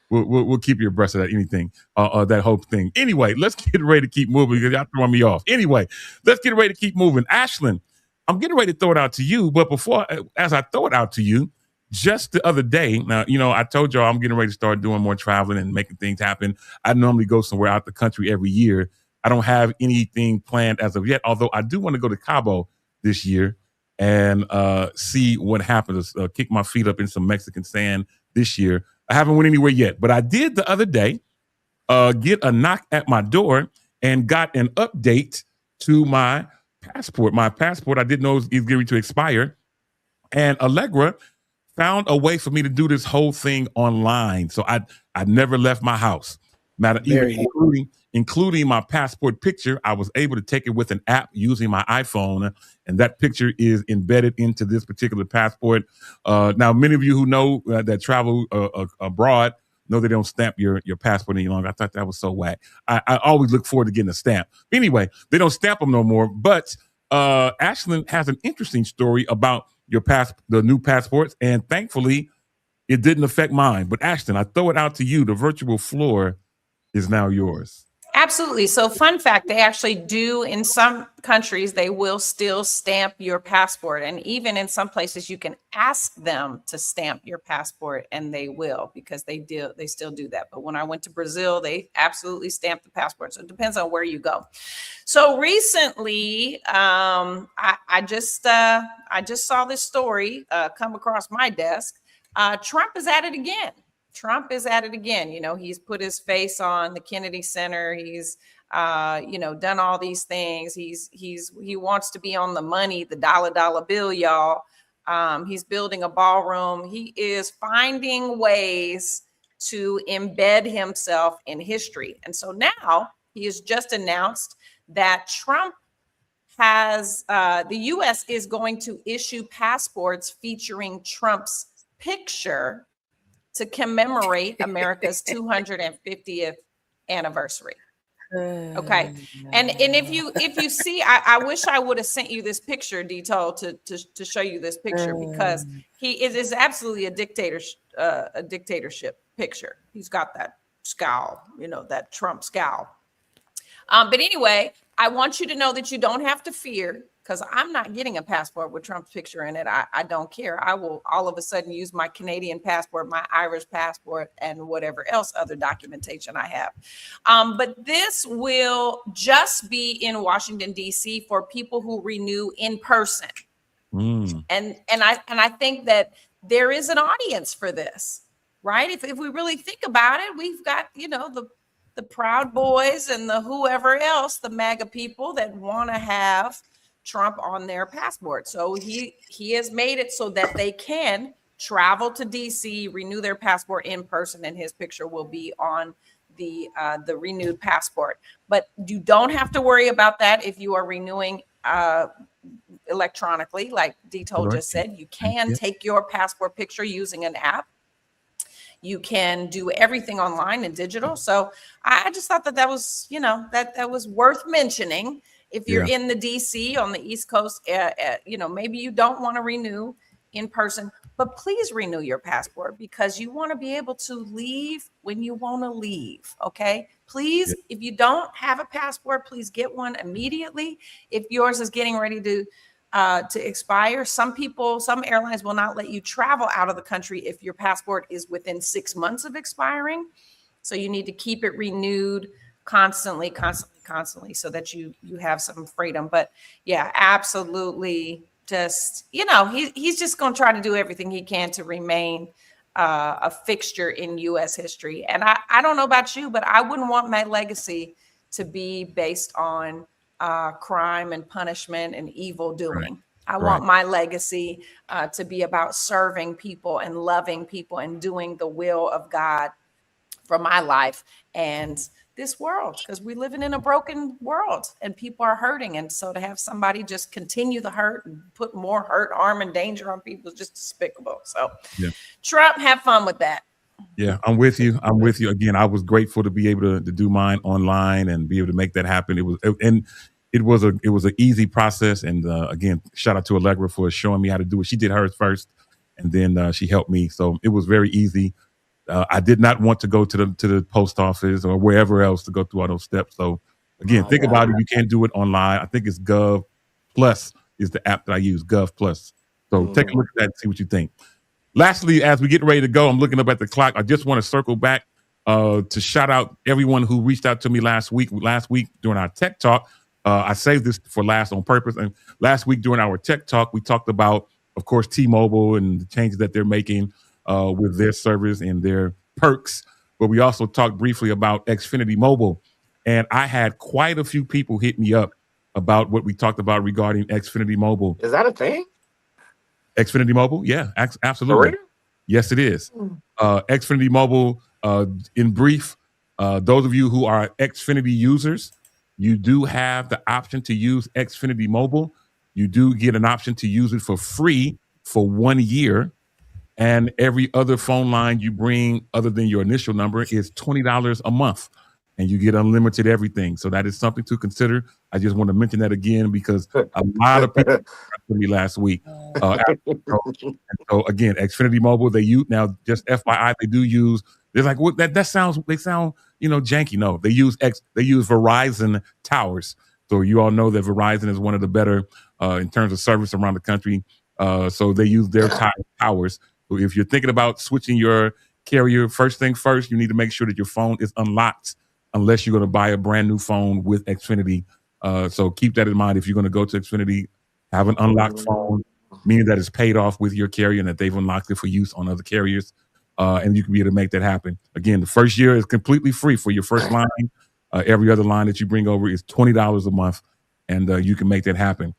We'll keep you abreast of that anything, that whole thing. Anyway, let's get ready to keep moving because y'all throwing me off. Anyway, let's get ready to keep moving. Ashlyn, I'm getting ready to throw it out to you, but as I throw it out to you, just the other day, now, I told y'all I'm getting ready to start doing more traveling and making things happen. I normally go somewhere out the country every year. I don't have anything planned as of yet, although I do want to go to Cabo this year and see what happens, kick my feet up in some Mexican sand this year. I haven't went anywhere yet, but I did the other day get a knock at my door and got an update to my passport. My passport, I didn't know it was getting to expire. And Allegra found a way for me to do this whole thing online. So I never left my house, including my passport picture. I was able to take it with an app using my iPhone, and that picture is embedded into this particular passport. Now, many of you who know that travel abroad know they don't stamp your passport any longer. I thought that was so whack. I always look forward to getting a stamp. Anyway, they don't stamp them no more. But Ashlyn has an interesting story about the new passports, and thankfully, it didn't affect mine. But Ashlyn, I throw it out to you. The virtual floor is now yours. Absolutely. So fun fact, they actually do in some countries, they will still stamp your passport. And even in some places you can ask them to stamp your passport and they will, because they still do that. But when I went to Brazil, they absolutely stamped the passport. So it depends on where you go. So recently, I just saw this story come across my desk. Trump is at it again. Trump is at it again. You know, he's put his face on the Kennedy Center. He's, done all these things. He wants to be on the money, the dollar bill, y'all. He's building a ballroom. He is finding ways to embed himself in history. And so now he has just announced that Trump has, the U.S. is going to issue passports featuring Trump's picture to commemorate America's 250th anniversary. Okay. And if you see, I wish I would have sent you this picture, Dito, to show you this picture, because it is absolutely a dictatorship picture. He's got that scowl, that Trump scowl. But anyway, I want you to know that you don't have to fear, because I'm not getting a passport with Trump's picture in it. I don't care. I will all of a sudden use my Canadian passport, my Irish passport, and whatever else other documentation I have. But this will just be in Washington, D.C. for people who renew in person. And I think that there is an audience for this, right? If we really think about it, we've got, the Proud Boys and the whoever else, the MAGA people that want to have Trump on their passport. So he has made it so that they can travel to DC, renew their passport in person, and his picture will be on the renewed passport. But you don't have to worry about that if you are renewing electronically, like Dito just said. You can take your passport picture using an app. You can do everything online and digital. So I just thought that was, that was worth mentioning. If you're in the DC on the East Coast, maybe you don't want to renew in person, but please renew your passport, because you want to be able to leave when you want to leave. Okay. Please, if you don't have a passport, please get one immediately. If yours is getting ready to expire, some airlines will not let you travel out of the country if your passport is within 6 months of expiring. So you need to keep it renewed constantly, so that you have some freedom. But yeah, absolutely. Just, he's just going to try to do everything he can to remain a fixture in U.S. history. And I don't know about you, but I wouldn't want my legacy to be based on crime and punishment and evil doing. I want my legacy to be about serving people and loving people and doing the will of God for my life and this world, because we're living in a broken world and people are hurting. And so to have somebody just continue the hurt and put more hurt, harm, and danger on people is just despicable. So Trump, have fun with that. Yeah, I'm with you. Again, I was grateful to be able to do mine online and be able to make that happen. It was an easy process. And again, shout out to Allegra for showing me how to do it. She did hers first, and then she helped me. So it was very easy. I did not want to go to the post office or wherever else to go through all those steps. So again, think about it. You can't do it online. I think it's Gov Plus is the app that I use, Gov Plus. So take a look at that and see what you think. Lastly, as we get ready to go, I'm looking up at the clock. I just want to circle back to shout out everyone who reached out to me last week during our tech talk. I saved this for last on purpose. And last week during our tech talk, we talked about, of course, T-Mobile and the changes that they're making with their service and their perks. But we also talked briefly about Xfinity Mobile. And I had quite a few people hit me up about what we talked about regarding Xfinity Mobile. Is that a thing? Xfinity Mobile? Yeah, absolutely. Yes, it is. Xfinity Mobile, in brief, Those of you who are Xfinity users, you do have the option to use Xfinity Mobile. You do get an option to use it for free for 1 year. And every other phone line you bring other than your initial number is $20 a month. And you get unlimited everything. So that is something to consider. I just want to mention that again because a lot of people asked me last week. So again, Xfinity Mobile, they use now. Just FYI, they do use. They're like, what? That sounds. They sound, janky. No, they use Verizon towers. So you all know that Verizon is one of the better in terms of service around the country. So they use their towers. So if you're thinking about switching your carrier, first thing first, you need to make sure that your phone is unlocked unless you're going to buy a brand new phone with Xfinity. So keep that in mind. If you're going to go to Xfinity, have an unlocked phone, meaning that it's paid off with your carrier and that they've unlocked it for use on other carriers. And you can be able to make that happen. Again, the first year is completely free for your first line. Every other line that you bring over is $20 a month, and you can make that happen.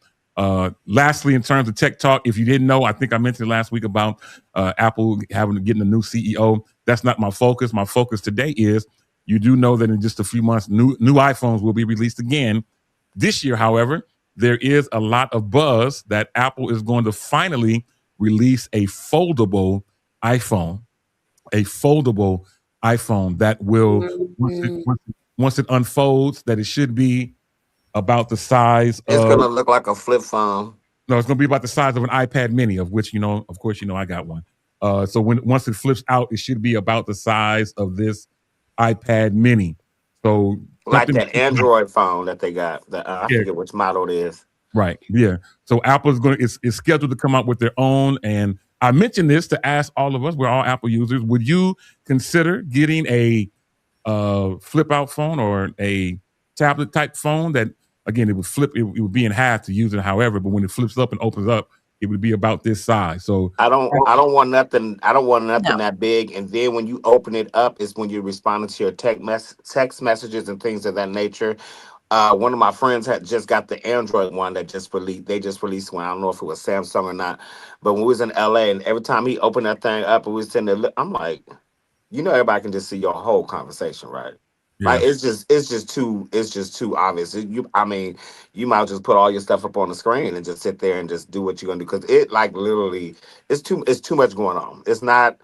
Lastly, in terms of tech talk, if you didn't know, I think I mentioned last week about Apple getting a new CEO. That's not my focus. My focus today is you do know that in just a few months, new iPhones will be released again. This year, however, there is a lot of buzz that Apple is going to finally release a foldable iPhone. A foldable iPhone that will, once it unfolds, that it should be about the size It's going to look like a flip phone. No, it's going to be about the size of an iPad mini, of which, of course, I got one. So once it flips out, it should be about the size of this iPad mini. So like that Android phone that they got. I forget which model it is. Right. Yeah. So Apple is scheduled to come out with their own. And I mentioned this to ask all of us, we're all Apple users. Would you consider getting a flip out phone or a tablet type phone that, again, it would flip, it would be in half to use it however, but when it flips up and opens up, it would be about this size. So I don't want nothing that big. And then when you open it up is when you're responding to your text messages and things of that nature. One of my friends had just got the Android one that they just released one. I don't know if it was Samsung or not, but when we was in LA and every time he opened that thing up and we was sitting there, I'm like, everybody can just see your whole conversation, right? Yeah. Like it's just too obvious. You might as well just put all your stuff up on the screen and just sit there and just do what you're gonna do because it like literally it's too much going on. I'm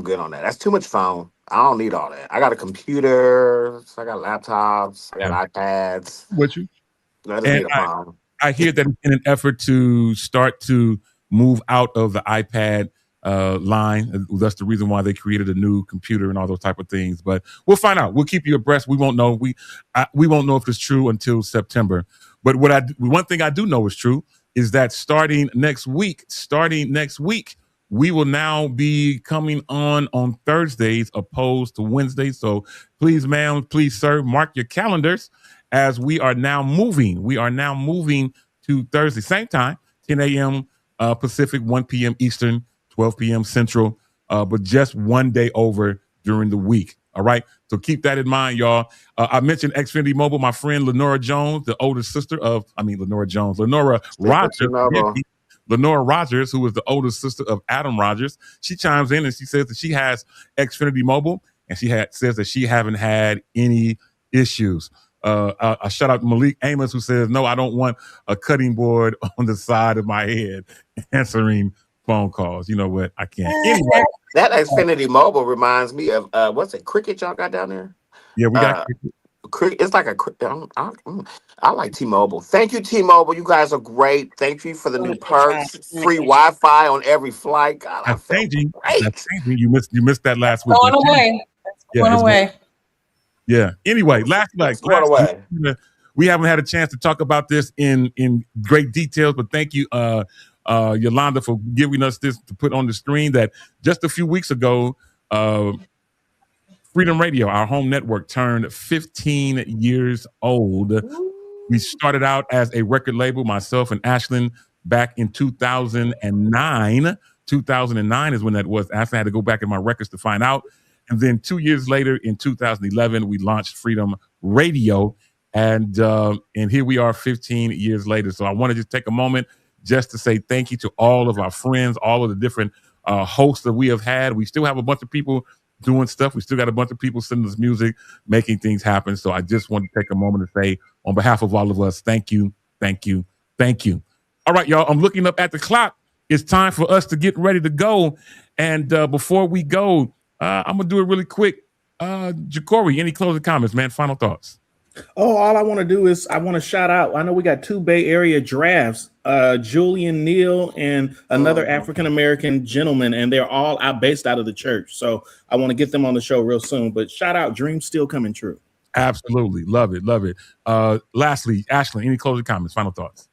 good on that. That's too much phone. I don't need all that. I got a computer, I got laptops, I got iPads. What you? I just need a phone. I hear that in an effort to start to move out of the iPad line. That's the reason why they created a new computer and all those type of things. But we'll find out. We'll keep you abreast. We won't know. We won't know if it's true until September. But one thing I do know is true is that starting next week, we will now be coming on Thursdays opposed to Wednesdays. So please, ma'am, please, sir, mark your calendars as we are now moving. We are now moving to Thursday, same time, 10 a.m. Pacific, 1 p.m. Eastern, 12 p.m. Central, but just one day over during the week. All right. So keep that in mind, y'all. I mentioned Xfinity Mobile. My friend Lenora Jones, the older sister of, Lenora Rogers. Lenora Rogers, who is the older sister of Adam Rogers, she chimes in and she says that she has Xfinity Mobile and says that she haven't had any issues. I shout out to Malik Amos, who says, no, I don't want a cutting board on the side of my head answering phone calls. You know what? I can't. Anyway, that Xfinity Mobile reminds me of what's it? Cricket y'all got down there? Yeah, we got Cricket. It's like I like T-Mobile. Thank you, T-Mobile. You guys are great. Thank you for the new perks. Free Wi-Fi on every flight. God, I feel great. You missed that last week. Going away. Going away. Yeah. Anyway, last week, we haven't had a chance to talk about this in great details, but thank you, Yolanda, for giving us this to put on the screen. That just a few weeks ago, Freedom Radio, our home network, turned 15 years old. We started out as a record label, myself and Ashlyn, back in 2009. 2009 is when that was. I had to go back in my records to find out. And then 2 years later, in 2011, we launched Freedom Radio. And here we are 15 years later. So I want to just take a moment just to say thank you to all of our friends, all of the different hosts that we have had. We still have a bunch of people doing stuff. We still got a bunch of people sending us music, making things happen. So I just want to take a moment to say, on behalf of all of us, thank you, thank you, thank you. All right, y'all, I'm looking up at the clock. It's time for us to get ready to go. And before we go, I'm going to do it really quick. Jacory, any closing comments, man? Final thoughts? Oh, all I want to do is I want to shout out. I know we got 2 Bay Area drafts, Julian Neal and another African-American gentleman, and they're all based out of the church. So I want to get them on the show real soon. But shout out, dreams still coming true. Absolutely. Love it. Love it. Lastly, Ashley, any closing comments, final thoughts?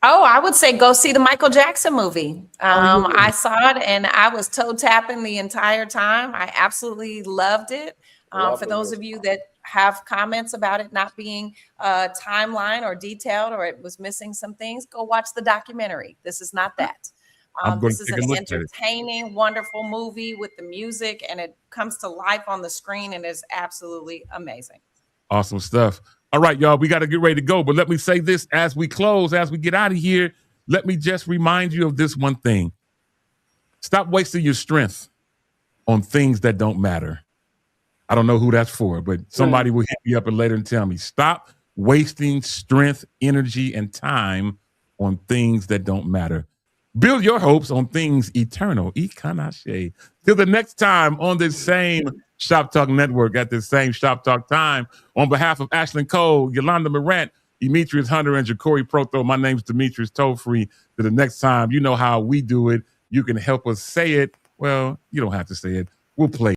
Oh, I would say go see the Michael Jackson movie. I saw it and I was toe tapping the entire time. I absolutely loved it. For those of you that have comments about it not being timeline or detailed, or it was missing some things, go watch the documentary. This is not that. This is an entertaining, wonderful movie with the music, and it comes to life on the screen and is absolutely amazing. Awesome stuff. All right, y'all, we got to get ready to go. But let me say this as we close, as we get out of here, let me just remind you of this one thing. Stop wasting your strength on things that don't matter. I don't know who that's for, but somebody will hit me up later and tell me, stop wasting strength, energy, and time on things that don't matter. Build your hopes on things eternal. Ikanache. Till the next time on this same Shop Talk Network at this same Shop Talk time, on behalf of Ashlyn Cole, Yolanda Morant, Demetrius Hunter, and Jacory Proto, my name's Demetrius Tollfree. Till the next time, you know how we do it. You can help us say it. Well, you don't have to say it. We'll play.